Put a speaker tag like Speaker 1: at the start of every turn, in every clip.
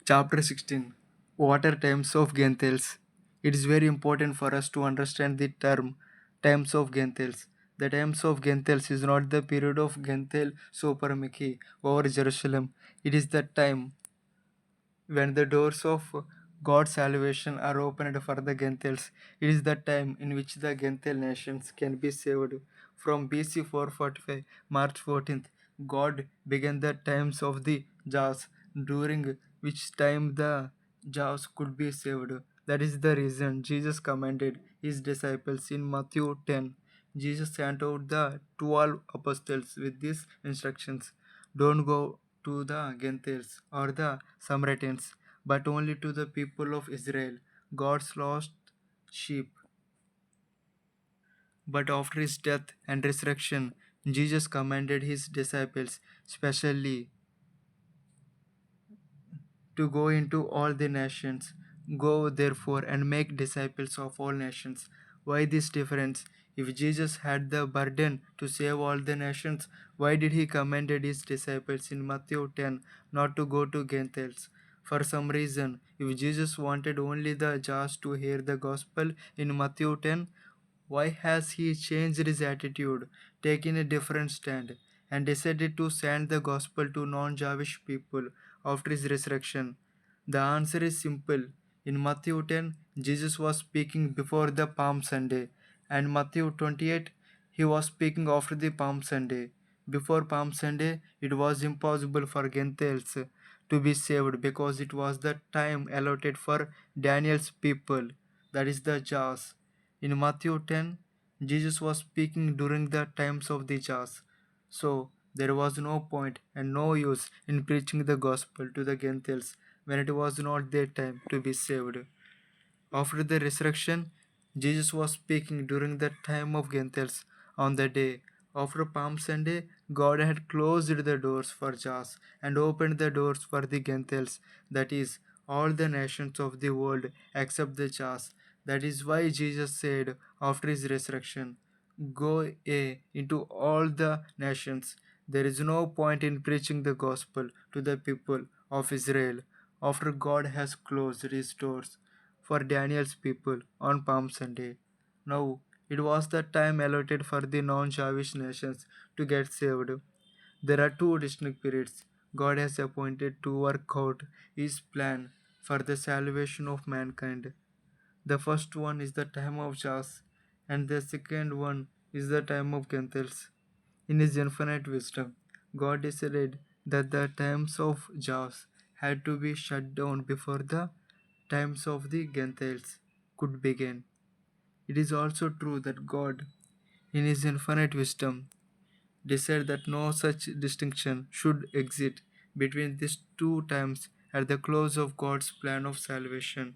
Speaker 1: Chapter 16. What are times of Gentiles? It is very important for us to understand the term times of Gentiles. The times of Gentiles is not the period of Gentile supremacy over Jerusalem. It is the time when the doors of God's salvation are opened for the Gentiles. It is the time in which the Gentile nations can be saved. From BC 445, March 14th, God began the times of the Jews, during which time the Jews could be saved. That is the reason Jesus commanded his disciples in Matthew 10. Jesus sent out the 12 apostles with these instructions: don't go to the Gentiles or the Samaritans, but only to the people of Israel, God's lost sheep. But after his death and resurrection, Jesus commanded his disciples, specially, to go into all the nations. Go therefore and make disciples of all nations. Why this difference? If Jesus had the burden to save all the nations, why did he commanded his disciples in Matthew 10 not to go to Gentiles? For some reason, if Jesus wanted only the Jews to hear the gospel in Matthew 10, why has he changed his attitude, taken a different stand, and decided to send the gospel to non Jewish people after his resurrection? The answer is simple. In Matthew 10, Jesus was speaking before the Palm Sunday, and Matthew 28, he was speaking after the Palm Sunday. Before Palm Sunday, it was impossible for Gentiles to be saved because it was the time allotted for Daniel's people, that is the Jews. In Matthew 10, Jesus was speaking during the times of the Jews. So, there was no point and no use in preaching the gospel to the Gentiles when it was not their time to be saved. After the resurrection, Jesus was speaking during the time of Gentiles. On the day after Palm Sunday, God had closed the doors for Jews and opened the doors for the Gentiles, that is, all the nations of the world except the Jews. That is why Jesus said after his resurrection, go into all the nations. There is no point in preaching the gospel to the people of Israel after God has closed his doors for Daniel's people on Palm Sunday. Now, it was the time allotted for the non Jewish nations to get saved. There are two distinct periods God has appointed to work out his plan for the salvation of mankind. The first one is the time of Jas, and the second one is the time of Gentiles. In his infinite wisdom, God decided that the times of Jas had to be shut down before the times of the Gentiles could begin. It is also true that God, in his infinite wisdom, decided that no such distinction should exist between these two times at the close of God's plan of salvation.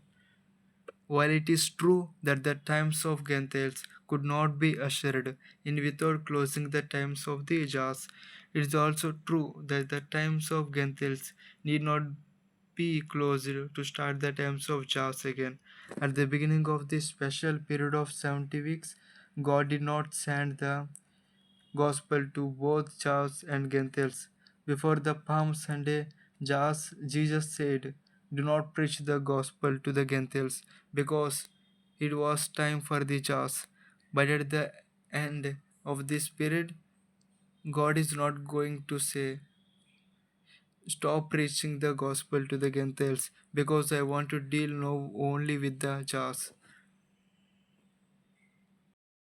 Speaker 1: While it is true that the times of Gentiles could not be ushered in without closing the times of the Jews, it is also true that the times of Gentiles need not be closed to start the times of Jews again. At the beginning of this special period of 70 weeks, God did not send the gospel to both Jews and Gentiles. Before the Palm Sunday, Jesus said, do not preach the gospel to the Gentiles because it was time for the Jews. But at the end of this period, God is not going to say, stop preaching the gospel to the Gentiles because I want to deal now only with the Jews.